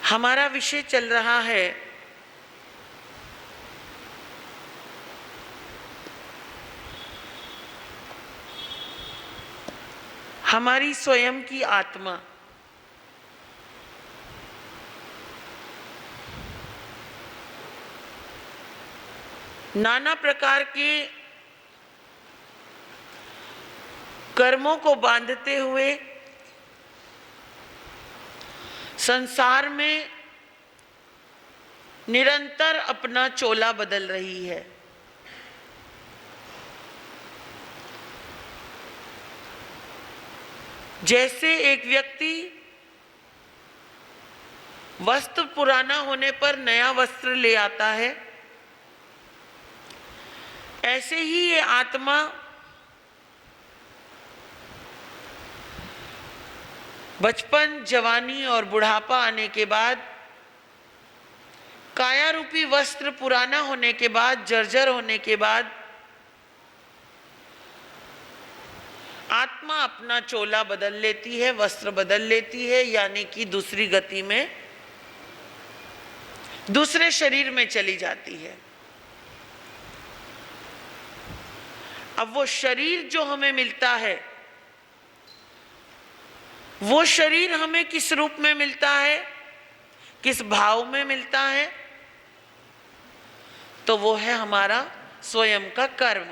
हमारा विषय चल रहा है हमारी स्वयं की आत्मा। नाना प्रकार के कर्मों को बांधते हुए संसार में निरंतर अपना चोला बदल रही है। जैसे एक व्यक्ति वस्त्र पुराना होने पर नया वस्त्र ले आता है, ऐसे ही ये आत्मा बचपन, जवानी और बुढ़ापा आने के बाद, काया रूपी वस्त्र पुराना होने के बाद, जर्जर होने के बाद, आत्मा अपना चोला बदल लेती है, वस्त्र बदल लेती है, यानी कि दूसरी गति में, दूसरे शरीर में चली जाती है। अब वो शरीर जो हमें मिलता है, वो शरीर हमें किस रूप में मिलता है, किस भाव में मिलता है? तो वो है हमारा स्वयं का कर्म।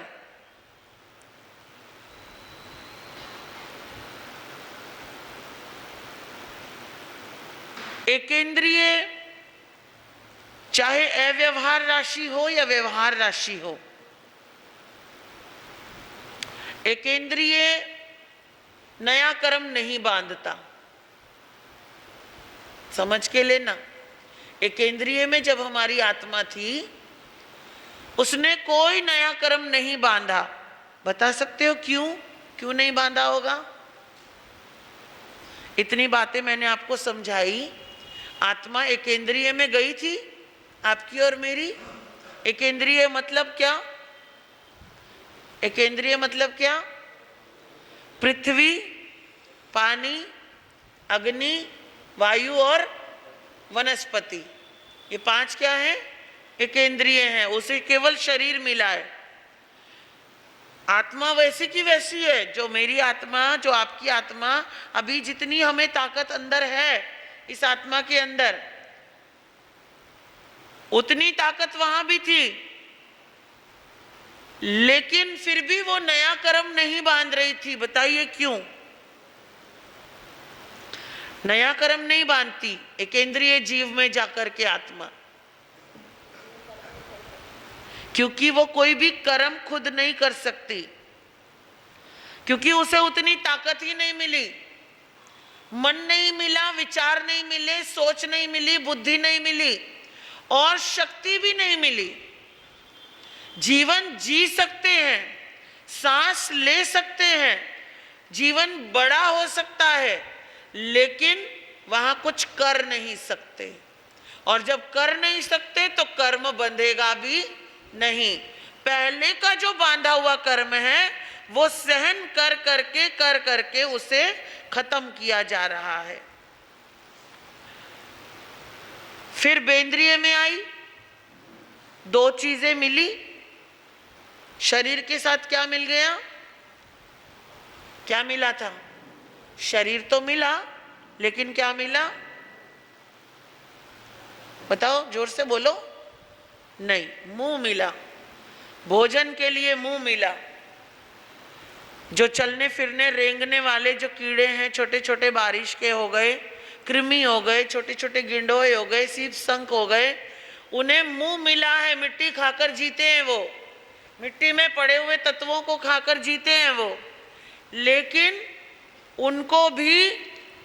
एकेंद्रीय चाहे अव्यवहार राशि हो या व्यवहार राशि हो, एकेंद्रीय नया कर्म नहीं बांधता। समझ के लेना, एकेंद्रीय में जब हमारी आत्मा थी, उसने कोई नया कर्म नहीं बांधा। बता सकते हो क्यों? क्यों नहीं बांधा होगा? इतनी बातें मैंने आपको समझाई। आत्मा एकेंद्रीय में गई थी, आपकी और मेरी। एकेंद्रीय मतलब क्या? एकेंद्रीय मतलब क्या? पृथ्वी, पानी, अग्नि, वायु और वनस्पति, ये पांच क्या है? एकेंद्रीय हैं। उसे केवल शरीर मिला है। आत्मा वैसी की वैसी है। जो मेरी आत्मा, जो आपकी आत्मा, अभी जितनी हमें ताकत अंदर है इस आत्मा के अंदर, उतनी ताकत वहां भी थी, लेकिन फिर भी वो नया कर्म नहीं बांध रही थी। बताइए क्यों? नया कर्म नहीं बांधती एकेंद्रीय जीव में जाकर के आत्मा, क्योंकि वो कोई भी कर्म खुद नहीं कर सकती, क्योंकि उसे उतनी ताकत ही नहीं मिली। मन नहीं मिला, विचार नहीं मिले, सोच नहीं मिली, बुद्धि नहीं मिली और शक्ति भी नहीं मिली। जीवन जी सकते हैं, सांस ले सकते हैं, जीवन बड़ा हो सकता है, लेकिन वहां कुछ कर नहीं सकते। और जब कर नहीं सकते तो कर्म बंधेगा भी नहीं। पहले का जो बांधा हुआ कर्म है वो सहन कर करके उसे खत्म किया जा रहा है। फिर बेंद्रिय में आई, दो चीजें मिली। शरीर के साथ क्या मिल गया? क्या मिला था? शरीर तो मिला, लेकिन क्या मिला? बताओ, जोर से बोलो। नहीं, मुंह मिला। भोजन के लिए मुंह मिला। जो चलने फिरने रेंगने वाले जो कीड़े हैं, छोटे छोटे बारिश के हो गए, कृमि हो गए, छोटे छोटे गिंडोए हो गए, सीप संख हो गए, उन्हें मुंह मिला है। मिट्टी खाकर जीते हैं वो, मिट्टी में पड़े हुए तत्वों को खाकर जीते हैं वो, लेकिन उनको भी,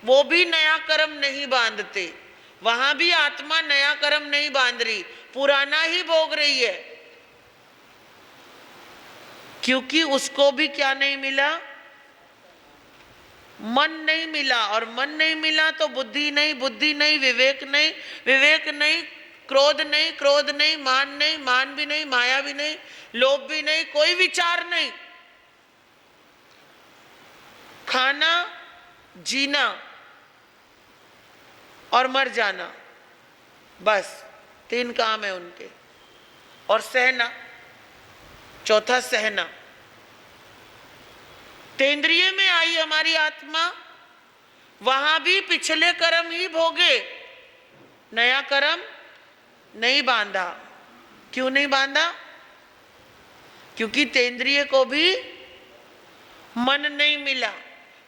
वो भी नया कर्म नहीं बांधते। वहां भी आत्मा नया कर्म नहीं बांध रही, पुराना ही भोग रही है, क्योंकि उसको भी क्या नहीं मिला? मन नहीं मिला। और मन नहीं मिला तो बुद्धि नहीं, बुद्धि नहीं, विवेक नहीं, विवेक नहीं, क्रोध नहीं, क्रोध नहीं, मान नहीं, मान भी नहीं, माया भी नहीं, लोभ भी नहीं, कोई विचार नहीं। खाना, जीना और मर जाना, बस 3 काम है उनके। और सहना, चौथा सहना। तेंद्रिय में आई हमारी आत्मा, वहां भी पिछले कर्म ही भोगे, नया कर्म नहीं बांधा। क्यों नहीं बांधा? क्योंकि तेंद्रिय को भी मन नहीं मिला,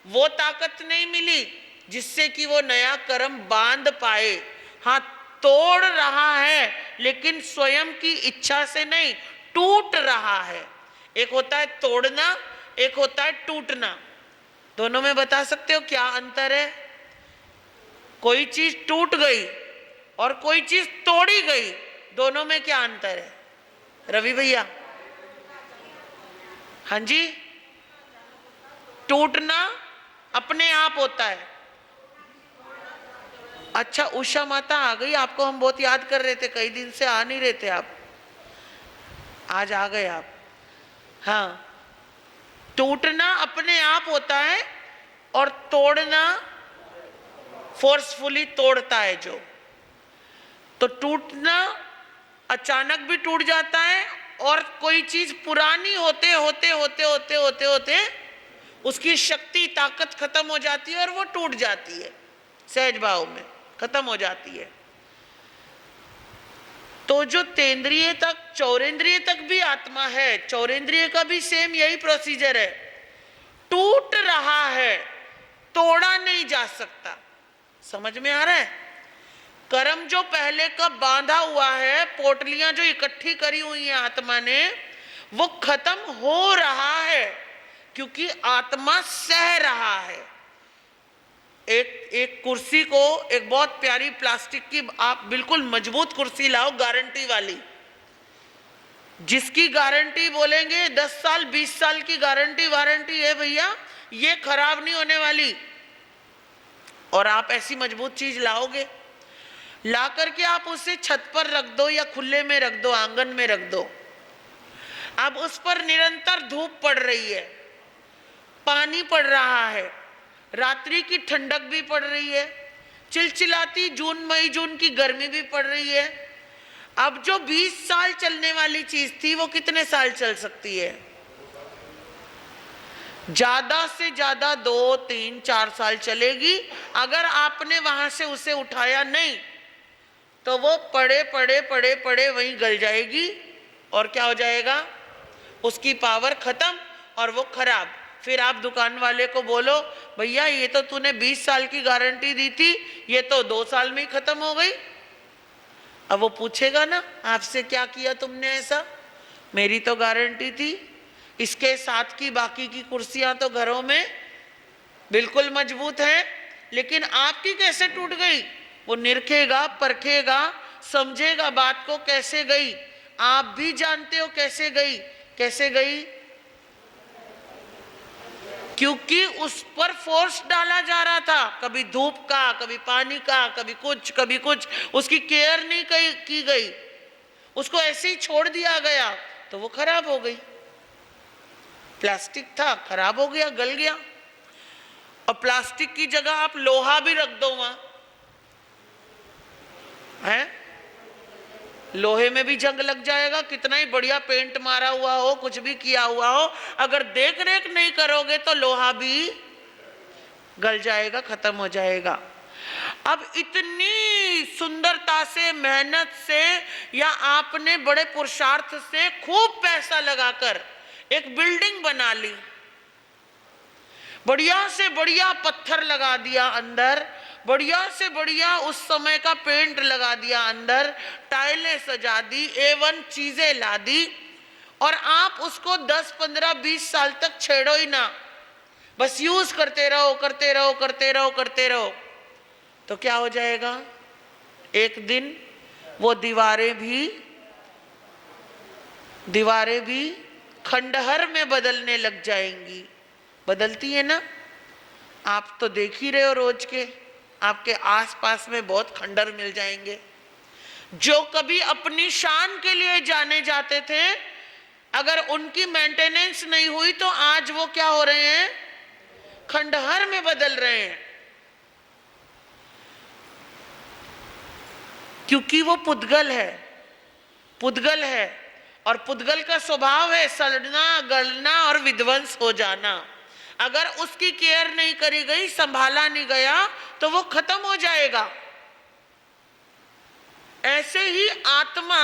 वो ताकत नहीं मिली जिससे कि वो नया कर्म बांध पाए। हाँ, तोड़ रहा है लेकिन स्वयं की इच्छा से नहीं, टूट रहा है। एक होता है तोड़ना, एक होता है टूटना। दोनों में बता सकते हो क्या अंतर है? कोई चीज टूट गई और कोई चीज तोड़ी गई, दोनों में क्या अंतर है रवि भैया? हाँ जी, टूटना अपने आप होता है। अच्छा, उषा माता आ गई, आपको हम बहुत याद कर रहे थे, कई दिन से आ नहीं रहे थे आप, आज आ गए आप। हाँ, टूटना अपने आप होता है और तोड़ना फोर्सफुली तोड़ता है जो। तो टूटना अचानक भी टूट जाता है, और कोई चीज पुरानी होते होते होते होते होते होते उसकी शक्ति ताकत खत्म हो जाती है और वो टूट जाती है, सहज भाव में खत्म हो जाती है। तो जो तेंद्रिय तक, चौरेंद्रिय तक भी आत्मा है, चौरेंद्रिय का भी सेम यही प्रोसीजर है। टूट रहा है, तोड़ा नहीं जा सकता। समझ में आ रहा है? कर्म जो पहले का बांधा हुआ है, पोटलियां जो इकट्ठी करी हुई है आत्मा ने, वो खत्म हो रहा है क्योंकि आत्मा सह रहा है। एक कुर्सी को, एक बहुत प्यारी प्लास्टिक की आप बिल्कुल मजबूत कुर्सी लाओ, गारंटी वाली, जिसकी गारंटी बोलेंगे 10 साल 20 साल की गारंटी वारंटी है भैया, ये खराब नहीं होने वाली। और आप ऐसी मजबूत चीज लाओगे, ला करके आप उसे छत पर रख दो या खुले में रख दो, आंगन में रख दो। अब उस पर निरंतर धूप पड़ रही है, पानी पड़ रहा है, रात्रि की ठंडक भी पड़ रही है, चिलचिलाती मई जून की गर्मी भी पड़ रही है। अब जो 20 साल चलने वाली चीज थी वो कितने साल चल सकती है? ज्यादा से ज्यादा 2, 3, 4 साल चलेगी। अगर आपने वहां से उसे उठाया नहीं तो वो पड़े पड़े पड़े पड़े वहीं गल जाएगी, और क्या हो जाएगा? उसकी पावर खत्म और वो खराब। फिर आप दुकान वाले को बोलो, भैया ये तो तूने 20 साल की गारंटी दी थी, ये तो 2 साल में ही खत्म हो गई। अब वो पूछेगा ना आपसे, क्या किया तुमने ऐसा? मेरी तो गारंटी थी, इसके साथ की बाकी की कुर्सियां तो घरों में बिल्कुल मजबूत हैं, लेकिन आपकी कैसे टूट गई? वो निरखेगा, परखेगा, समझेगा बात को कैसे गई। आप भी जानते हो कैसे गई। कैसे गई? क्योंकि उस पर फोर्स डाला जा रहा था, कभी धूप का, कभी पानी का, कभी कुछ, उसकी केयर नहीं की गई, उसको ऐसे ही छोड़ दिया गया, तो वो खराब हो गई। प्लास्टिक था, खराब हो गया, गल गया। और प्लास्टिक की जगह आप लोहा भी रख दो वहां, है? लोहे में भी जंग लग जाएगा, कितना ही बढ़िया पेंट मारा हुआ हो, कुछ भी किया हुआ हो, अगर देख रेख नहीं करोगे तो लोहा भी गल जाएगा, खत्म हो जाएगा। अब इतनी सुंदरता से, मेहनत से, या आपने बड़े पुरुषार्थ से खूब पैसा लगाकर एक बिल्डिंग बना ली, बढ़िया से बढ़िया पत्थर लगा दिया अंदर, बढ़िया से बढ़िया उस समय का पेंट लगा दिया अंदर, टाइलें सजा दी, A1 चीजें ला दी, और आप उसको 10, 15, 20 साल तक छेड़ो ही ना, बस यूज करते रहो करते रहो करते रहो करते रहो, तो क्या हो जाएगा? एक दिन वो दीवारें भी खंडहर में बदलने लग जाएंगी। बदलती है ना? आप तो देख ही रहे हो रोज के, आपके आसपास में बहुत खंडहर मिल जाएंगे। जो कभी अपनी शान के लिए जाने जाते थे, अगर उनकी मेंटेनेंस नहीं हुई तो आज वो क्या हो रहे हैं? खंडहर में बदल रहे हैं। क्योंकि वो पुद्गल है, पुद्गल है, और पुद्गल का स्वभाव है सड़ना, गलना और विध्वंस हो जाना। अगर उसकी केयर नहीं करी गई, संभाला नहीं गया, तो वो खत्म हो जाएगा। ऐसे ही आत्मा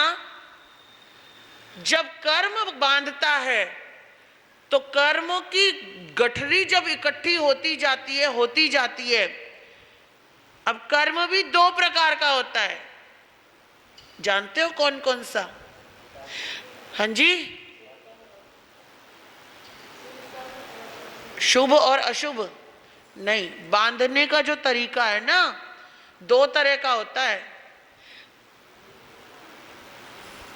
जब कर्म बांधता है, तो कर्मों की गठरी जब इकट्ठी होती जाती है। अब कर्म भी दो प्रकार का होता है, जानते हो कौन कौन सा? हाँ जी, शुभ और अशुभ नहीं, बांधने का जो तरीका है ना, दो तरह का होता है,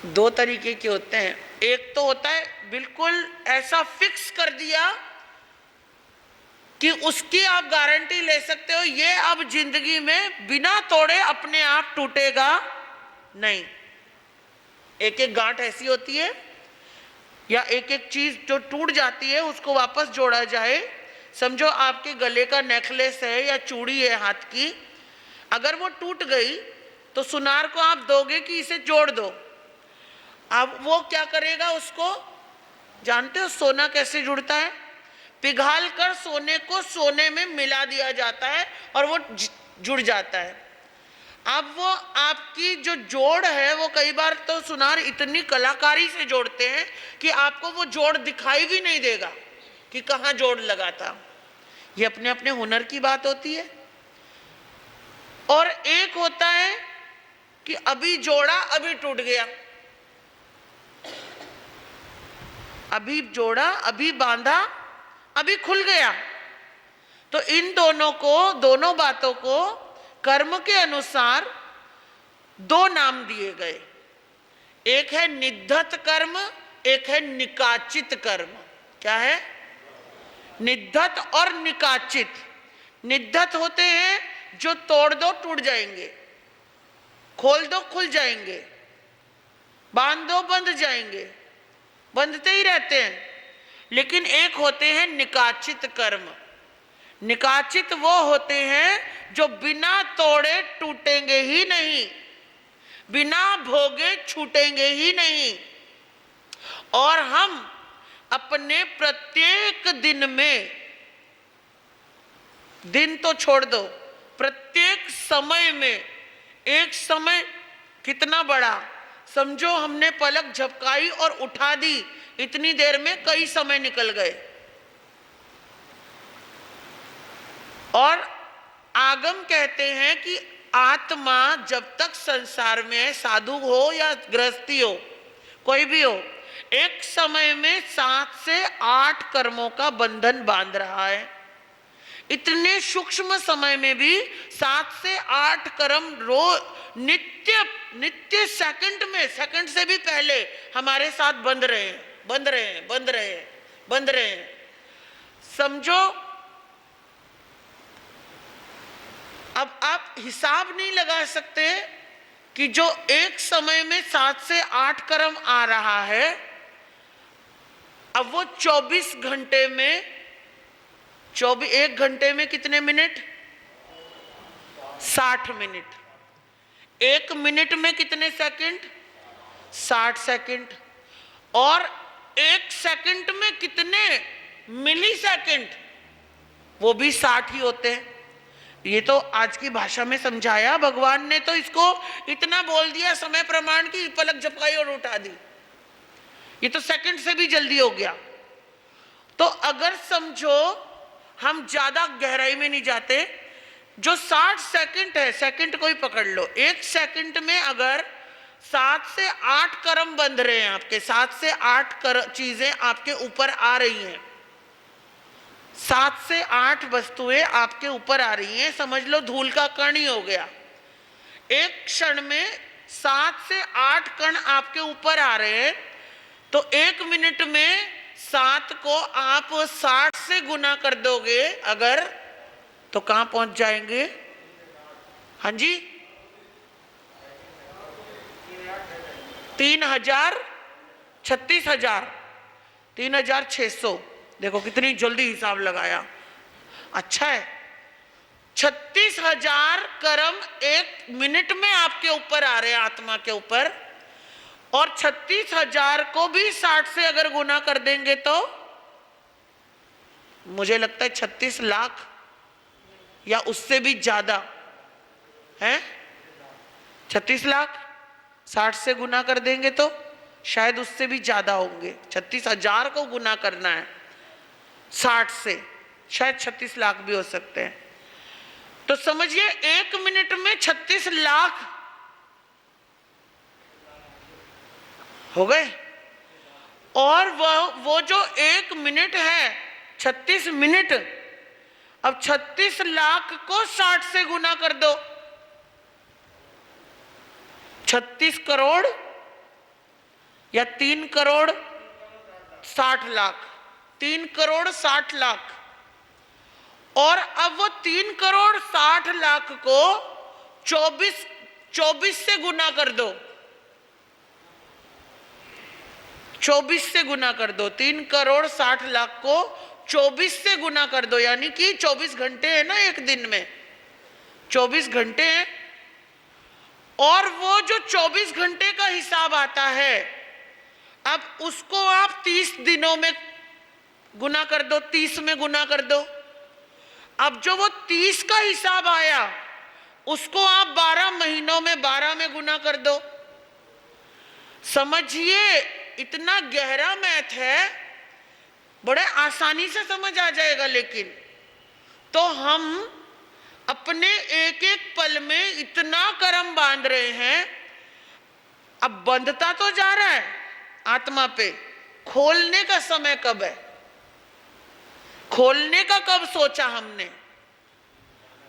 दो तरीके के होते हैं। एक तो होता है बिल्कुल ऐसा फिक्स कर दिया कि उसकी आप गारंटी ले सकते हो, ये अब जिंदगी में बिना तोड़े अपने आप टूटेगा नहीं। एक एक गांठ ऐसी होती है, या एक एक चीज जो टूट जाती है उसको वापस जोड़ा जाए। समझो आपके गले का नेकलेस है या चूड़ी है हाथ की, अगर वो टूट गई तो सुनार को आप दोगे कि इसे जोड़ दो। अब वो क्या करेगा, उसको जानते हो सोना कैसे जुड़ता है? पिघाल कर सोने को सोने में मिला दिया जाता है और वो जुड़ जाता है। अब वो आपकी जो जोड़ है, वो कई बार तो सुनार इतनी कलाकारी से जोड़ते हैं कि आपको वो जोड़ दिखाई भी नहीं देगा कि कहाँ जोड़ लगा था। ये अपने अपने हुनर की बात होती है। और एक होता है कि अभी जोड़ा अभी टूट गया, अभी जोड़ा अभी बांधा अभी खुल गया। तो इन दोनों बातों को कर्म के अनुसार दो नाम दिए गए। एक है निद्धत कर्म, एक है निकाचित कर्म। क्या है? निद्धत और निकाचित। निद्धत होते हैं जो तोड़ दो टूट जाएंगे, खोल दो खुल जाएंगे, बांध दो बंध जाएंगे, बंधते ही रहते हैं। लेकिन एक होते हैं निकाचित कर्म। निकाचित वो होते हैं जो बिना तोड़े टूटेंगे ही नहीं, बिना भोगे छूटेंगे ही नहीं। और हम अपने प्रत्येक दिन में, दिन तो छोड़ दो, प्रत्येक समय में, एक समय कितना बड़ा, समझो हमने पलक झपकाई और उठा दी, इतनी देर में कई समय निकल गए। और आगम कहते हैं कि आत्मा जब तक संसार में है, साधु हो या गृहस्थी हो, कोई भी हो, एक समय में 7 से 8 कर्मों का बंधन बांध रहा है। इतने सूक्ष्म समय में भी 7 से 8 कर्म नित्य सेकंड में, सेकंड से भी पहले हमारे साथ बंध रहे हैं। समझो, अब आप हिसाब नहीं लगा सकते कि जो एक समय में 7 से 8 कर्म आ रहा है, अब वो 24 घंटे में, 1 घंटे में कितने मिनट? 60 मिनट। 1 मिनट में कितने सेकंड? 60 सेकंड। और 1 सेकंड में कितने मिली सेकंड? वो भी 60 ही होते हैं। ये तो आज की भाषा में समझाया भगवान ने, तो इसको इतना बोल दिया समय प्रमाण की पलक झपकाई और उठा दी। ये तो सेकंड से भी जल्दी हो गया। तो अगर समझो, हम ज्यादा गहराई में नहीं जाते, जो 60 सेकंड है, सेकंड को ही पकड़ लो, 1 सेकंड में अगर 7 से 8 कर्म बंध रहे हैं आपके, 7 से 8 चीजें आपके ऊपर आ रही हैं, 7 से 8 वस्तुएं आपके ऊपर आ रही हैं, समझ लो धूल का कण ही हो गया। एक क्षण में 7 से 8 कण आपके ऊपर आ रहे हैं, तो 1 मिनट में 7 को आप 60 से गुना कर दोगे अगर, तो कहां पहुंच जाएंगे? हाँ जी, 3,000, 36,000, 3,600। देखो कितनी जल्दी हिसाब लगाया। अच्छा है, 36,000 कर्म 1 मिनट में आपके ऊपर आ रहे हैं, आत्मा के ऊपर। और 36,000 को भी 60 से अगर गुना कर देंगे तो मुझे लगता है 36 लाख या उससे भी ज्यादा है। 36 लाख 60 से गुना कर देंगे तो शायद उससे भी ज्यादा होंगे। 36,000 को गुना करना है 60 से, शायद 36 लाख भी हो सकते हैं। तो समझिए 1 मिनट में 36 लाख हो गए। और वो जो 1 मिनट है 36 मिनट, अब 36 लाख को 60 से गुना कर दो, 36 करोड़ या 3 करोड़ 60 लाख, 3 करोड़ 60 लाख। और अब वो 3 करोड़ 60 लाख को 24 से गुना कर दो, 24 से गुना कर दो। 3 करोड़ 60 लाख को 24 से गुना कर दो, यानी कि 24 घंटे है ना एक दिन में, 24 घंटे हैं। और वो जो 24 घंटे का हिसाब आता है, अब उसको आप 30 दिनों में गुना कर दो, 30 में गुना कर दो। अब जो वो 30 का हिसाब आया उसको आप 12 महीनों में 12 में गुना कर दो। समझिए इतना गहरा मैथ है, बड़े आसानी से समझ आ जाएगा। लेकिन तो हम अपने एक एक पल में इतना कर्म बांध रहे हैं, अब बंधता तो जा रहा है आत्मा पे, खोलने का समय कब है? खोलने का कब सोचा हमने?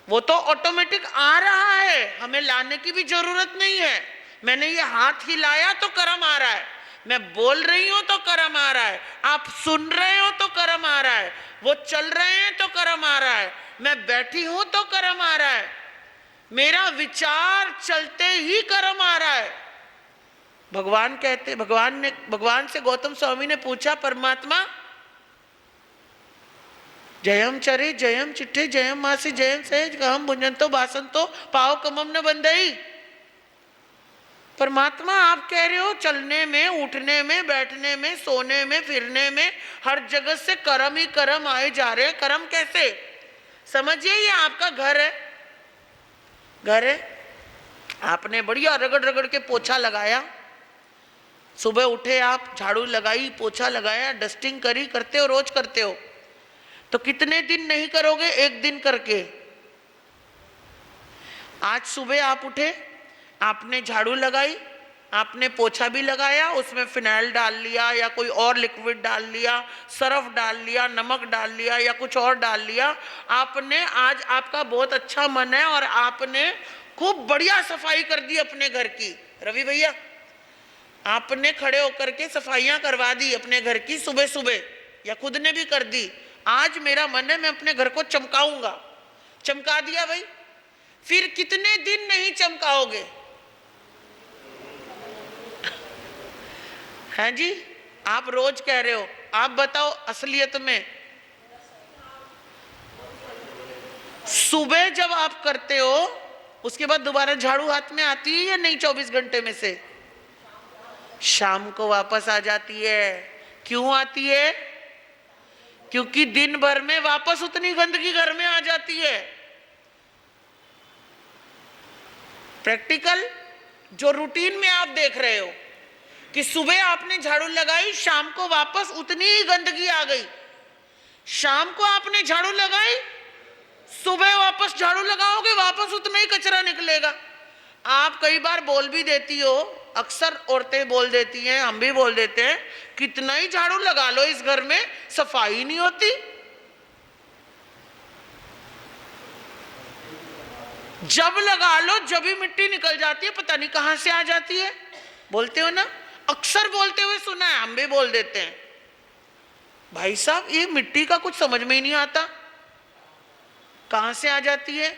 वो तो ऑटोमेटिक आ रहा है, हमें लाने की भी जरूरत नहीं है। मैंने ये हाथ हिलाया तो कर्म आ रहा है, मैं बोल रही हूं तो कर्म आ रहा है, आप सुन रहे हो तो कर्म आ रहा है, वो चल रहे हैं तो कर्म आ रहा है, मैं बैठी हूं तो कर्म आ रहा है, मेरा विचार चलते ही कर्म आ रहा है। भगवान कहते, भगवान से गौतम स्वामी ने पूछा, परमात्मा जयम चरे जयम चिट्ठे जयम मासी जयम सहज कहम भुंजंतो बासंतो पाव कमम न बंदई। परमात्मा आप कह रहे हो चलने में, उठने में, बैठने में, सोने में, फिरने में, हर जगह से कर्म ही कर्म आए जा रहे हैं। कर्म कैसे? समझिए ये आपका घर है, घर है, आपने बढ़िया रगड़ रगड़ के पोछा लगाया, सुबह उठे आप, झाड़ू लगाई, पोछा लगाया, डस्टिंग करी, करते हो, रोज करते हो। तो कितने दिन नहीं करोगे? एक दिन करके। आज सुबह आप उठे, आपने झाड़ू लगाई, आपने पोछा भी लगाया, उसमें फिनाइल डाल लिया या कोई और लिक्विड डाल लिया, सर्फ डाल लिया, नमक डाल लिया या कुछ और डाल लिया, आपने, आज आपका बहुत अच्छा मन है और आपने खूब बढ़िया सफाई कर दी अपने घर की। रवि भैया, आपने खड़े होकर के सफाइयां करवा दी अपने घर की सुबह सुबह, या खुद ने भी कर दी। आज मेरा मन है मैं अपने घर को चमकाऊंगा, चमका दिया भाई। फिर कितने दिन नहीं चमकाओगे? हैं जी, आप रोज कह रहे हो, आप बताओ असलियत में सुबह जब आप करते हो उसके बाद दोबारा झाड़ू हाथ में आती है या नहीं? 24 घंटे में से शाम को वापस आ जाती है। क्यों आती है? क्योंकि दिन भर में वापस उतनी गंदगी घर में आ जाती है। प्रैक्टिकल जो रूटीन में आप देख रहे हो कि सुबह आपने झाड़ू लगाई, शाम को वापस उतनी ही गंदगी आ गई। शाम को आपने झाड़ू लगाई, सुबह वापस झाड़ू लगाओगे, वापस उतना ही कचरा निकलेगा। आप कई बार बोल भी देती हो, अक्सर औरतें बोल देती हैं, हम भी बोल देते हैं, कितना ही झाड़ू लगा लो इस घर में सफाई नहीं होती। जब लगा लो जब ही मिट्टी निकल जाती है, पता नहीं कहां से आ जाती है। बोलते हो ना, अक्सर बोलते हुए सुना है, हम भी बोल देते हैं। भाई साहब, ये मिट्टी का कुछ समझ में ही नहीं आता कहां से आ जाती है।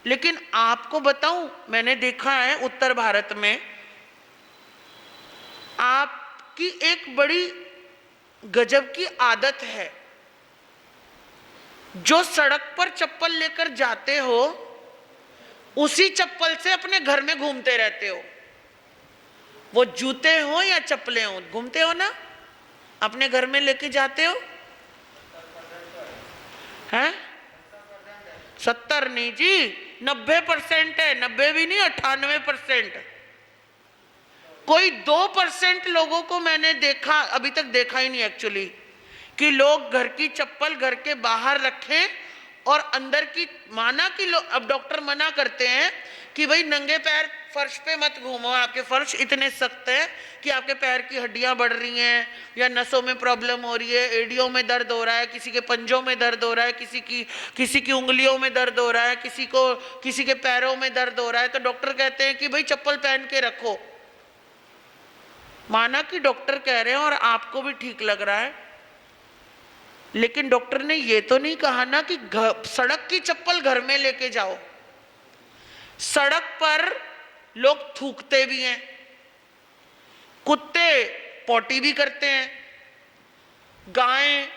लेकिन आपको बताऊं, मैंने देखा है उत्तर भारत में आपकी एक बड़ी गजब की आदत है। जो सड़क पर चप्पल लेकर जाते हो उसी चप्पल से अपने घर में घूमते रहते हो, वो जूते हो या चप्पलें हो, घूमते हो ना, अपने घर में लेके जाते हो। हैं 70 नहीं जी, 90% है, 90 भी नहीं, 98%। कोई 2% लोगों को मैंने देखा, अभी तक देखा ही नहीं एक्चुअली, कि लोग घर की चप्पल घर के बाहर रखें और अंदर की, माना कि लोग, अब डॉक्टर मना करते हैं कि भाई नंगे पैर फर्श पे मत घूमो, आपके फर्श इतने सख्त है कि आपके पैर की हड्डियां बढ़ रही हैं या नसों में प्रॉब्लम हो रही है, एड़ियों में दर्द हो रहा है, किसी के पंजों में दर्द हो रहा है, किसी की उंगलियों में दर्द हो रहा है, किसी के पैरों में दर्द हो रहा है, तो डॉक्टर कहते हैं कि भाई चप्पल पहन के रखो। माना कि डॉक्टर कह रहे हैं और आपको भी ठीक लग रहा है, लेकिन डॉक्टर ने ये तो नहीं कहा ना कि सड़क की चप्पल घर में लेके जाओ। सड़क पर लोग थूकते भी हैं, कुत्ते पॉटी भी करते हैं, गायें,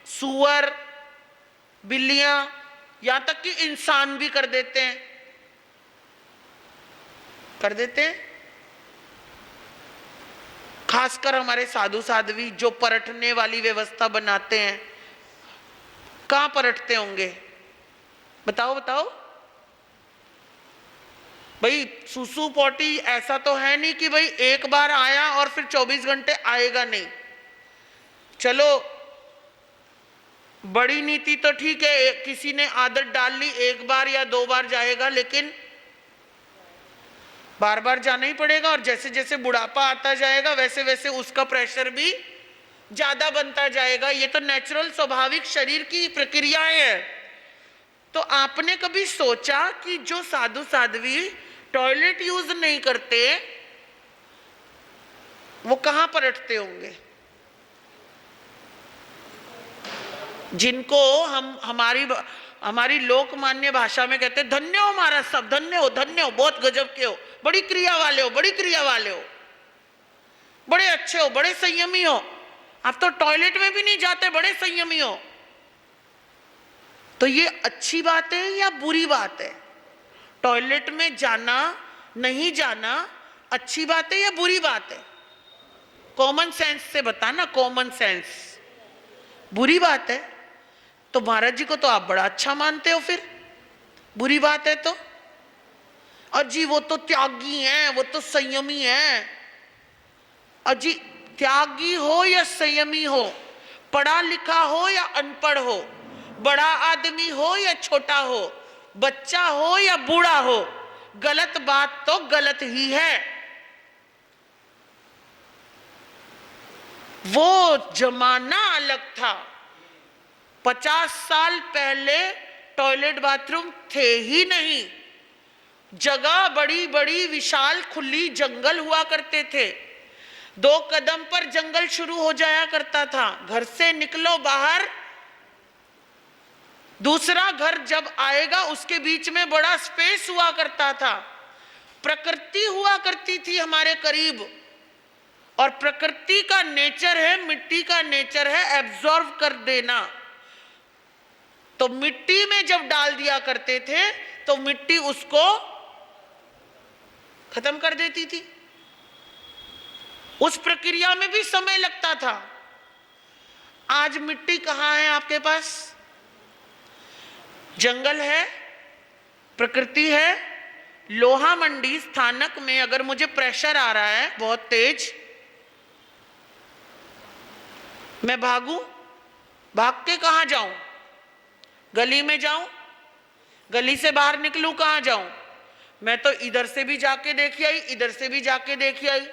सूअर, बिल्लियां, यहां तक कि इंसान भी कर देते हैं, खासकर हमारे साधु साध्वी जो परटने वाली व्यवस्था बनाते हैं, कहां परटते होंगे, बताओ बताओ भाई। सुसु पॉटी ऐसा तो है नहीं कि भाई एक बार आया और फिर 24 घंटे आएगा नहीं। चलो बड़ी नीति तो ठीक है, किसी ने आदत डाल ली, एक बार या 2 बार जाएगा, लेकिन बार बार जाना ही पड़ेगा। और जैसे जैसे बुढ़ापा आता जाएगा वैसे वैसे उसका प्रेशर भी ज्यादा बनता जाएगा। ये तो नेचुरल स्वाभाविक शरीर की प्रक्रियाएं हैं। तो आपने कभी सोचा कि जो साधु साध्वी टॉयलेट यूज नहीं करते वो कहां परटते होंगे? जिनको हम हमारी लोकमान्य भाषा में कहते हैं धन्य हो महाराज साहब, धन्य हो, धन्य हो, बहुत गजब के हो, बड़ी क्रिया वाले हो, बड़ी क्रिया वाले हो, बड़े अच्छे हो, बड़े संयमी हो, आप तो टॉयलेट में भी नहीं जाते, बड़े संयमी हो। तो ये अच्छी बात है या बुरी बात है? टॉयलेट में जाना नहीं जाना अच्छी बात है या बुरी बात है? कॉमन सेंस से बताना, कॉमन सेंस। बुरी बात है तो महाराज जी को तो आप बड़ा अच्छा मानते हो, फिर बुरी बात है तो? अजी वो तो त्यागी हैं, वो तो संयमी हैं। अजी त्यागी हो या संयमी हो, पढ़ा लिखा हो या अनपढ़ हो, बड़ा आदमी हो या छोटा हो, बच्चा हो या बूढ़ा हो, गलत बात तो गलत ही है। वो जमाना अलग था। 50 साल पहले टॉयलेट बाथरूम थे ही नहीं। जगह बड़ी बड़ी विशाल खुली जंगल हुआ करते थे। 2 कदम पर जंगल शुरू हो जाया करता था। घर से निकलो बाहर, दूसरा घर जब आएगा उसके बीच में बड़ा स्पेस हुआ करता था। प्रकृति हुआ करती थी हमारे करीब, और प्रकृति का नेचर है, मिट्टी का नेचर है एब्जॉर्ब कर देना। तो मिट्टी में जब डाल दिया करते थे तो मिट्टी उसको खत्म कर देती थी। उस प्रक्रिया में भी समय लगता था। आज मिट्टी कहां है आपके पास? जंगल है, प्रकृति है। लोहा मंडी स्थानक में अगर मुझे प्रेशर आ रहा है बहुत तेज, मैं भागूं, भाग के कहां जाऊं? गली में जाऊं? गली से बाहर निकलूं, कहां जाऊं? मैं तो इधर से भी जाके देखी आई, इधर से भी जाके देखी आई,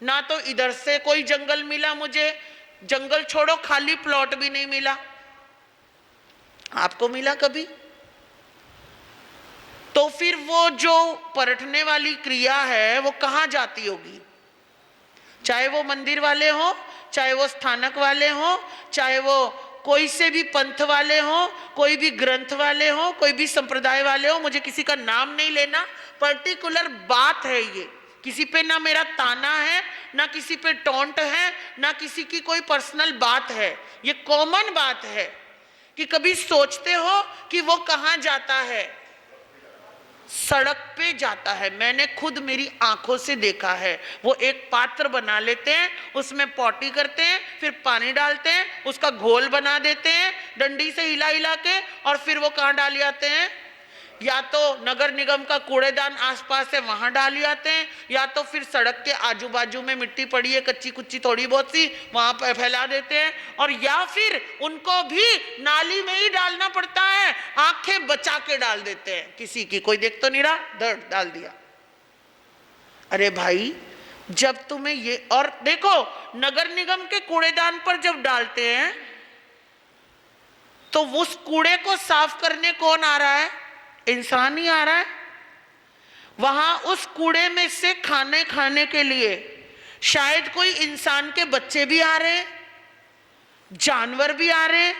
ना तो इधर से कोई जंगल मिला मुझे, जंगल छोड़ो खाली प्लॉट भी नहीं मिला। आपको मिला कभी? तो फिर वो जो परटने वाली क्रिया है वो कहां जाती होगी? चाहे वो मंदिर वाले हो, चाहे वो स्थानक वाले हो, चाहे वो कोई से भी पंथ वाले हो, कोई भी ग्रंथ वाले हो, कोई भी संप्रदाय वाले हो, मुझे किसी का नाम नहीं लेना, पर्टिकुलर बात है ये। किसी पे ना मेरा ताना है, ना किसी पे टॉन्ट है, ना किसी की कोई पर्सनल बात है, ये कॉमन बात है कि कभी सोचते हो कि वो कहाँ जाता है? सड़क पे जाता है। मैंने खुद मेरी आंखों से देखा है। वो एक पात्र बना लेते हैं, उसमें पॉटी करते हैं, फिर पानी डालते हैं, उसका घोल बना देते हैं डंडी से हिला हिला के, और फिर वो कहाँ डाल आते हैं? या तो नगर निगम का कूड़ेदान आसपास है वहां डाल आते हैं, या तो फिर सड़क के आजू बाजू में मिट्टी पड़ी है कच्ची कुच्ची थोड़ी बहुत सी, वहां पर फैला देते हैं, और या फिर उनको भी नाली में ही डालना पड़ता है, आंखें बचा के डाल देते हैं। किसी की कोई देख तो नहीं रहा, दर्द डाल दिया। अरे भाई, जब तुम्हें ये, और देखो नगर निगम के कूड़ेदान पर जब डालते हैं तो उस कूड़े को साफ करने कौन आ रहा है? इंसान ही आ रहा है। वहां उस कूड़े में से खाने के लिए शायद कोई इंसान के बच्चे भी आ रहे हैं, जानवर भी आ रहे हैं,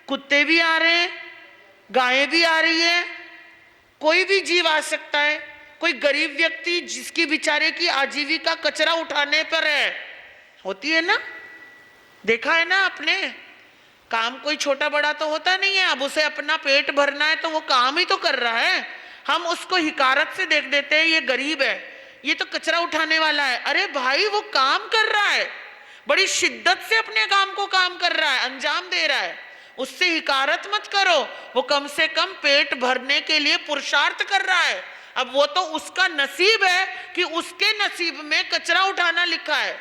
कुत्ते भी आ रहे हैं, गायें भी आ रही है, कोई भी जीव आ सकता है। कोई गरीब व्यक्ति जिसकी बेचारे की आजीविका कचरा उठाने पर है, होती है ना, देखा है ना आपने। काम कोई छोटा बड़ा तो होता नहीं है, अब उसे अपना पेट भरना है तो वो काम ही तो कर रहा है। हम उसको हिकारत से देख देते हैं, ये गरीब है, ये तो कचरा उठाने वाला है। अरे भाई, वो काम कर रहा है, बड़ी शिद्दत से अपने काम को काम कर रहा है, अंजाम दे रहा है, उससे हिकारत मत करो। वो कम से कम पेट भरने के लिए पुरुषार्थ कर रहा है। अब वो तो उसका नसीब है कि उसके नसीब में कचरा उठाना लिखा है,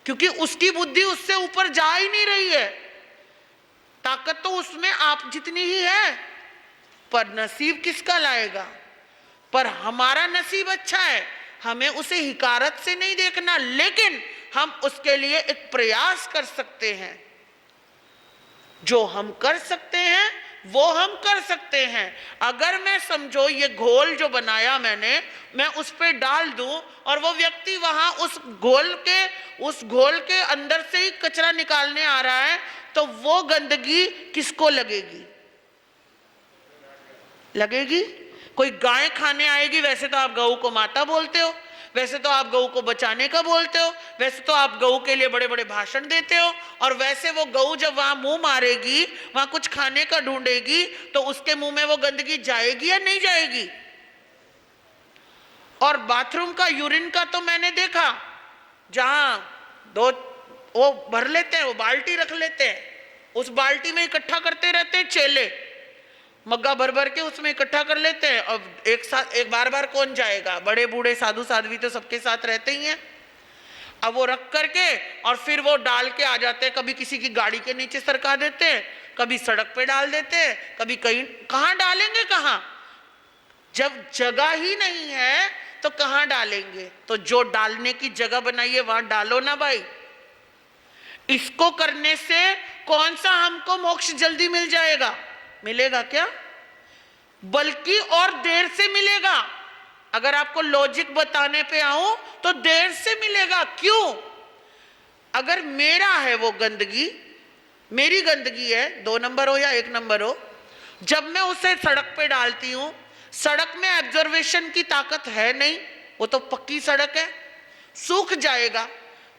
क्योंकि उसकी बुद्धि उससे ऊपर जा ही नहीं रही है। ताकत तो उसमें आप जितनी ही है, पर नसीब किसका लाएगा? पर हमारा नसीब अच्छा है, हमें उसे हिकारत से नहीं देखना, लेकिन हम उसके लिए एक प्रयास कर सकते हैं। जो हम कर सकते हैं वो हम कर सकते हैं। अगर मैं समझो ये घोल जो बनाया मैंने, मैं उस पर डाल दूं और वो व्यक्ति वहां उस घोल के अंदर से ही कचरा निकालने आ रहा है, तो वो गंदगी किसको लगेगी? लगेगी कोई गाय खाने आएगी। वैसे तो आप गऊ को माता बोलते हो, वैसे तो आप गऊ को बचाने का बोलते हो, वैसे तो आप गऊ के लिए बड़े बड़े भाषण देते हो, और वैसे वो गऊ जब वहां मुंह मारेगी, वहां कुछ खाने का ढूंढेगी, तो उसके मुंह में वो गंदगी जाएगी या नहीं जाएगी? और बाथरूम का यूरिन का तो मैंने देखा, जहां दो वो भर लेते हैं, वो बाल्टी रख लेते हैं, उस बाल्टी में इकट्ठा करते रहते हैं चेले, मग्गा भर भर के उसमें इकट्ठा कर लेते हैं। अब एक बार कौन जाएगा? बड़े बूढ़े साधु साध्वी तो सबके साथ रहते ही हैं। अब वो रख करके और फिर वो डाल के आ जाते हैं, कभी किसी की गाड़ी के नीचे सरका देते हैं, कभी सड़क पे डाल देते हैं, कभी कहीं। कहाँ डालेंगे? कहाँ? जब जगह ही नहीं है तो कहाँ डालेंगे? तो जो डालने की जगह बनाइए वहां डालो ना भाई। इसको करने से कौन सा हमको मोक्ष जल्दी मिल जाएगा? मिलेगा क्या? बल्कि और देर से मिलेगा। अगर आपको लॉजिक बताने पे आऊं तो देर से मिलेगा। क्यों? अगर मेरा है वो गंदगी, मेरी गंदगी है, 2 नंबर हो या 1 नंबर हो, जब मैं उसे सड़क पे डालती हूं, सड़क में ऑब्जर्वेशन की ताकत है नहीं, वो तो पक्की सड़क है, सूख जाएगा,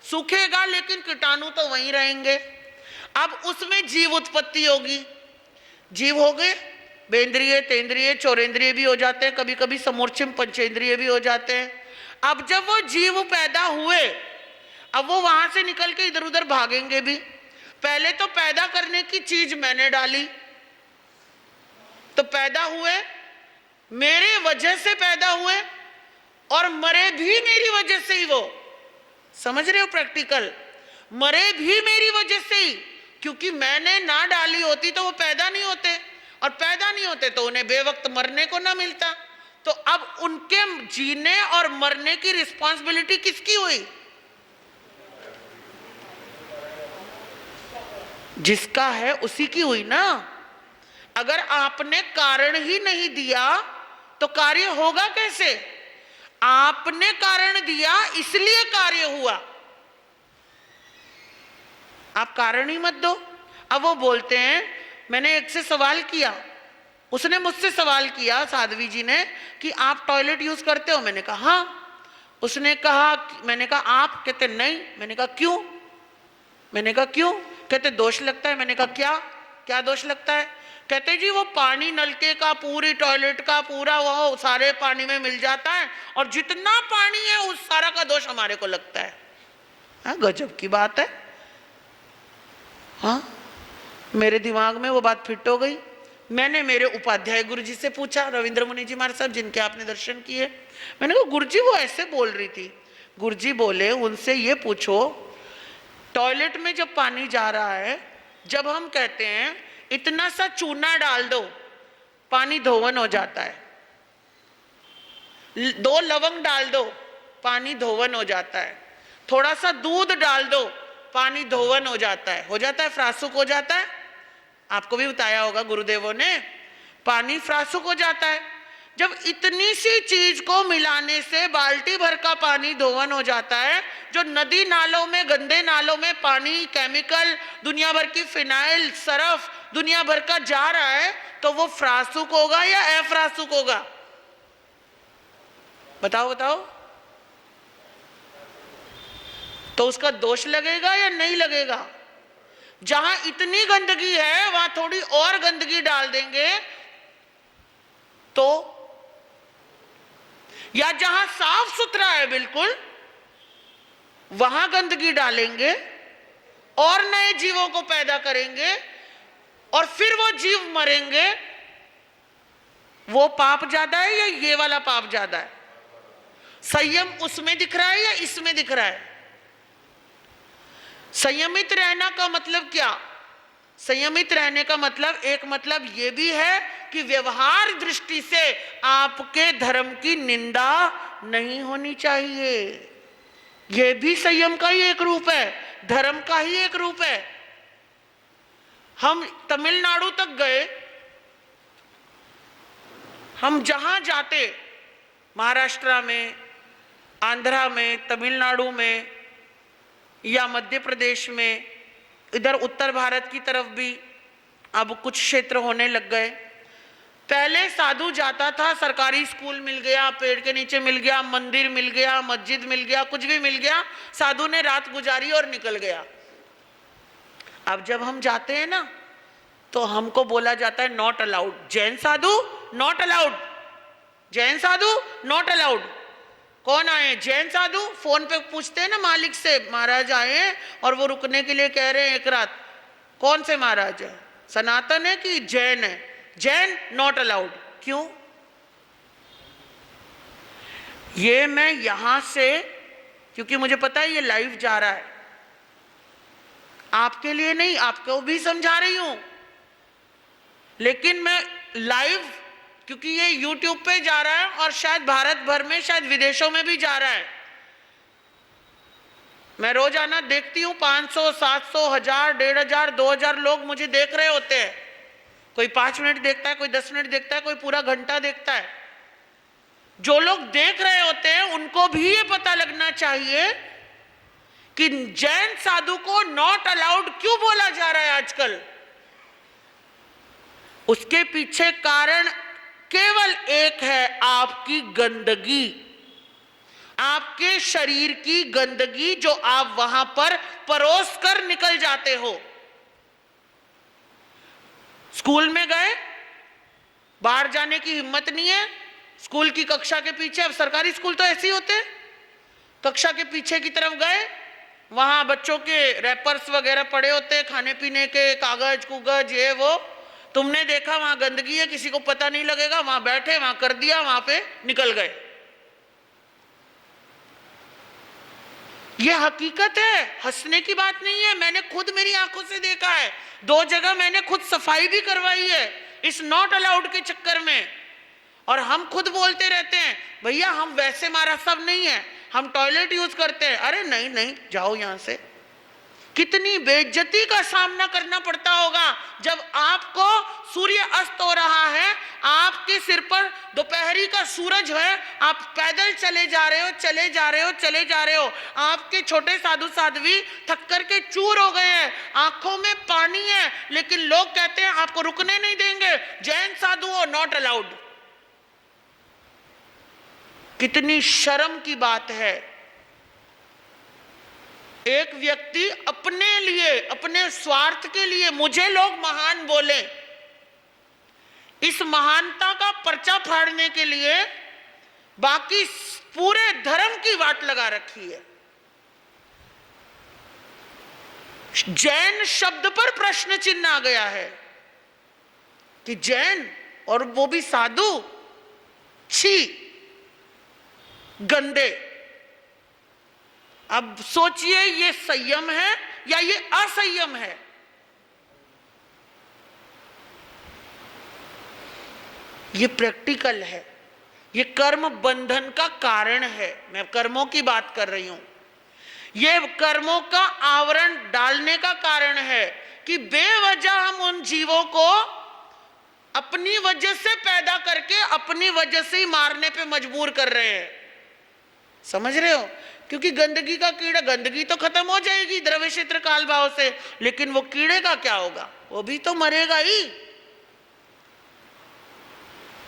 सूखेगा लेकिन कीटाणु तो वहीं रहेंगे। अब उसमें जीव उत्पत्ति होगी, जीव हो गए, बेंद्रिय, तेंद्रिय, चौरेंद्रिय भी हो जाते हैं, कभी कभी समूर्छिम पंचेंद्रिय भी हो जाते हैं। अब जब वो जीव पैदा हुए, अब वो वहां से निकल के इधर उधर भागेंगे भी। पहले तो पैदा करने की चीज मैंने डाली, तो पैदा हुए, मेरे वजह से पैदा हुए, और मरे भी मेरी वजह से ही। वो समझ रहे हो? प्रैक्टिकल मरे भी मेरी वजह से ही, क्योंकि मैंने ना डाली होती तो वो पैदा नहीं होते, और पैदा नहीं होते तो उन्हें बेवक्त मरने को ना मिलता। तो अब उनके जीने और मरने की रिस्पॉन्सिबिलिटी किसकी हुई? जिसका है उसी की हुई ना। अगर आपने कारण ही नहीं दिया तो कार्य होगा कैसे? आपने कारण दिया इसलिए कार्य हुआ। आप कारण ही मत दो। अब वो बोलते हैं, मैंने एक से सवाल किया, उसने मुझसे सवाल किया, साध्वी जी ने, कि आप टॉयलेट यूज करते हो? मैंने कहा हाँ। उसने कहा, मैंने कहा आप? कहते नहीं। मैंने कहा क्यों? मैंने कहा क्यों? कहते दोष लगता है। मैंने कहा क्या? क्या दोष लगता है? कहते जी वो पानी नलके का, पूरी टॉयलेट का पूरा वो सारे पानी में मिल जाता है और जितना पानी है उस सारा का दोष हमारे को लगता है। हाँ, गजब की बात है। हाँ, मेरे दिमाग में वो बात फिट हो गई। मैंने मेरे उपाध्याय गुरु जी से पूछा, रविंद्र मुनि जी महाराज साहब जिनके आपने दर्शन किए, मैंने कहा गुरु जी वो ऐसे बोल रही थी। गुरु जी बोले उनसे ये पूछो, टॉयलेट में जब पानी जा रहा है, जब हम कहते हैं इतना सा चूना डाल दो, पानी धोवन हो जाता है, 2 लवंग डाल दो, पानी धोवन हो जाता है, थोड़ा सा दूध डाल दो, पानी धोवन हो जाता है, फ्रासुक हो जाता है। आपको भी बताया होगा गुरुदेवों ने, पानी फ्रासुक हो जाता है। जब इतनी सी चीज को मिलाने से बाल्टी भर का पानी धोवन हो जाता है, जो नदी नालों में, गंदे नालों में पानी केमिकल, दुनिया भर की फिनाइल, सरफ दुनिया भर का जा रहा है, तो वो फ्रासुक होगा या अफ्रासुक होगा? बताओ बताओ। तो उसका दोष लगेगा या नहीं लगेगा? जहां इतनी गंदगी है वहां थोड़ी और गंदगी डाल देंगे तो, या जहां साफ सुथरा है बिल्कुल वहां गंदगी डालेंगे और नए जीवों को पैदा करेंगे और फिर वो जीव मरेंगे, वो पाप ज्यादा है या ये वाला पाप ज्यादा है? संयम उसमें दिख रहा है या इसमें दिख रहा है? संयमित रहना का मतलब क्या? संयमित रहने का मतलब, एक मतलब यह भी है कि व्यवहार दृष्टि से आपके धर्म की निंदा नहीं होनी चाहिए। यह भी संयम का ही एक रूप है, धर्म का ही एक रूप है। हम तमिलनाडु तक गए, हम जहां जाते, महाराष्ट्र में, आंध्रा में, तमिलनाडु में या मध्य प्रदेश में, इधर उत्तर भारत की तरफ भी अब कुछ क्षेत्र होने लग गए। पहले साधु जाता था, सरकारी स्कूल मिल गया, पेड़ के नीचे मिल गया, मंदिर मिल गया, मस्जिद मिल गया, कुछ भी मिल गया, साधु ने रात गुजारी और निकल गया। अब जब हम जाते हैं ना तो हमको बोला जाता है not allowed, Jain Sadhu not allowed, Jain Sadhu not allowed. कौन आए? जैन साधु। फोन पे पूछते हैं ना मालिक से, महाराज आए हैं और वो रुकने के लिए कह रहे हैं एक रात। कौन से महाराज है? सनातन है कि जैन है? Jain not allowed. क्यों? ये मैं यहां से, क्योंकि मुझे पता है ये लाइव जा रहा है, आपके लिए नहीं, आपको भी समझा रही हूं, लेकिन मैं लाइव, क्योंकि ये YouTube पे जा रहा है और शायद भारत भर में, शायद विदेशों में भी जा रहा है। मैं रोजाना देखती हूँ 500, 700, 1000, 1500, 2000 लोग मुझे देख रहे होते हैं। कोई 5 मिनट देखता है, कोई 10 मिनट देखता है, कोई पूरा घंटा देखता है। जो लोग देख रहे होते हैं उनको भी ये पता लगना चाहिए कि जैन साधु को नॉट अलाउड क्यों बोला जा रहा है आजकल। उसके पीछे कारण केवल एक है, आपकी गंदगी, आपके शरीर की गंदगी जो आप वहां पर परोस कर निकल जाते हो। स्कूल में गए, बाहर जाने की हिम्मत नहीं है, स्कूल की कक्षा के पीछे, अब सरकारी स्कूल तो ऐसे ही होते हैं, कक्षा के पीछे की तरफ गए, वहां बच्चों के रैपर्स वगैरह पड़े होते हैं, खाने पीने के कागज कुगज ये वो, तुमने देखा वहां गंदगी है, किसी को पता नहीं लगेगा, वहां बैठे, वहां कर दिया, वहां पे निकल गए। यह हकीकत है, हंसने की बात नहीं है। मैंने खुद मेरी आंखों से देखा है, 2 जगह मैंने खुद सफाई भी करवाई है इस नॉट अलाउड के चक्कर में। और हम खुद बोलते रहते हैं भैया हम वैसे महाराज साहब नहीं है, हम टॉयलेट यूज करते हैं। अरे नहीं नहीं, जाओ यहां से। कितनी बेइज्जती का सामना करना पड़ता होगा जब आपको सूर्य अस्त हो रहा है, आपके सिर पर दोपहरी का सूरज है, आप पैदल चले जा रहे हो, चले जा रहे हो, चले जा रहे हो, आपके छोटे साधु साध्वी थक कर के चूर हो गए हैं, आंखों में पानी है, लेकिन लोग कहते हैं आपको रुकने नहीं देंगे, जैन साधु हो नॉट अलाउड। कितनी शर्म की बात है। एक व्यक्ति अपने लिए, अपने स्वार्थ के लिए मुझे लोग महान बोले, इस महानता का पर्चा फाड़ने के लिए बाकी पूरे धर्म की वाट लगा रखी है। जैन शब्द पर प्रश्न चिन्ह आ गया है कि जैन, और वो भी साधु, छी, गंदे। अब सोचिए ये संयम है या ये असंयम है? ये प्रैक्टिकल है, ये कर्म बंधन का कारण है। मैं कर्मों की बात कर रही हूं। ये कर्मों का आवरण डालने का कारण है कि बेवजह हम उन जीवों को अपनी वजह से पैदा करके अपनी वजह से ही मारने पे मजबूर कर रहे हैं। समझ रहे हो? क्योंकि गंदगी का कीड़ा, गंदगी तो खत्म हो जाएगी द्रव्य क्षेत्र काल भाव से, लेकिन वो कीड़े का क्या होगा? वो भी तो मरेगा ही।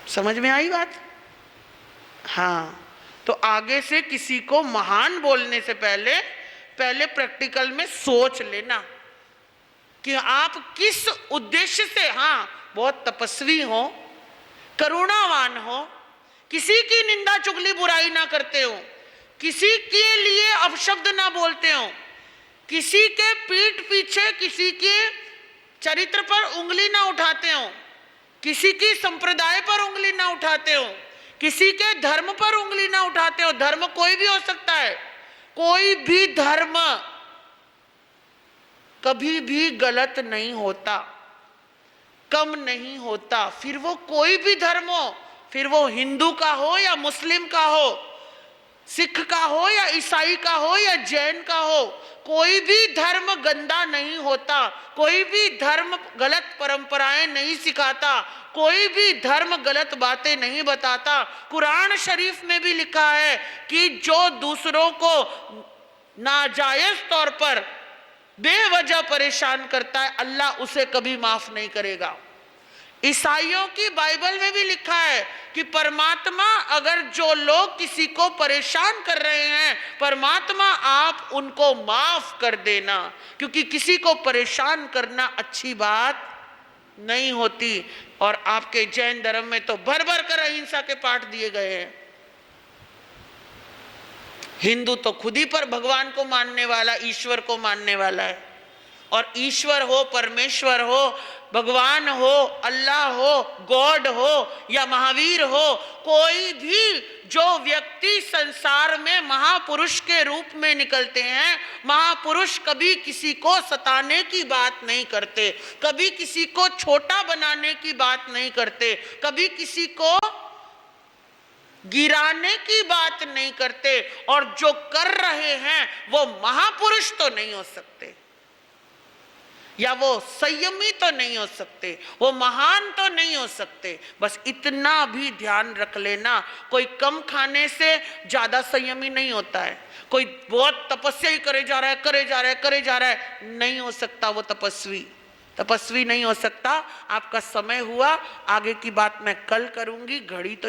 समझ में आई बात? हाँ, तो आगे से किसी को महान बोलने से पहले प्रैक्टिकल में सोच लेना कि आप किस उद्देश्य से, हाँ, बहुत तपस्वी हो, करुणावान हो, किसी की निंदा चुगली बुराई ना करते हो, किसी के लिए अपशब्द ना बोलते हो, किसी के पीठ पीछे किसी के चरित्र पर उंगली ना उठाते हो, किसी की संप्रदाय पर उंगली ना उठाते हो, किसी के धर्म पर उंगली ना उठाते हो। धर्म कोई भी हो सकता है, कोई भी धर्म कभी भी गलत नहीं होता, कम नहीं होता। फिर वो कोई भी धर्म हो, फिर वो हिंदू का हो या मुस्लिम का हो, सिख का हो या ईसाई का हो या जैन का हो, कोई भी धर्म गंदा नहीं होता, कोई भी धर्म गलत परंपराएं नहीं सिखाता, कोई भी धर्म गलत बातें नहीं बताता। कुरान शरीफ में भी लिखा है कि जो दूसरों को नाजायज तौर पर बेवजह परेशान करता है, अल्लाह उसे कभी माफ नहीं करेगा। ईसाइयों की बाइबल में भी लिखा है कि परमात्मा, अगर जो लोग किसी को परेशान कर रहे हैं, परमात्मा आप उनको माफ कर देना, क्योंकि किसी को परेशान करना अच्छी बात नहीं होती। और आपके जैन धर्म में तो भर भर कर अहिंसा के पाठ दिए गए हैं। हिंदू तो खुद ही पर भगवान को मानने वाला, ईश्वर को मानने वाला है। और ईश्वर हो, परमेश्वर हो, भगवान हो, अल्लाह हो, गॉड हो या महावीर हो, कोई भी जो व्यक्ति संसार में महापुरुष के रूप में निकलते हैं, महापुरुष कभी किसी को सताने की बात नहीं करते, कभी किसी को छोटा बनाने की बात नहीं करते, कभी किसी को गिराने की बात नहीं करते। और जो कर रहे हैं वो महापुरुष तो नहीं हो सकते, या वो संयमी तो नहीं हो सकते, वो महान तो नहीं हो सकते। बस इतना भी ध्यान रख लेना, कोई कम खाने से ज्यादा संयमी नहीं होता है, कोई बहुत तपस्या ही करे जा रहा है, करे जा रहा है, करे जा रहा है, नहीं हो सकता वो तपस्वी नहीं हो सकता। आपका समय हुआ, आगे की बात मैं कल करूंगी। घड़ी तो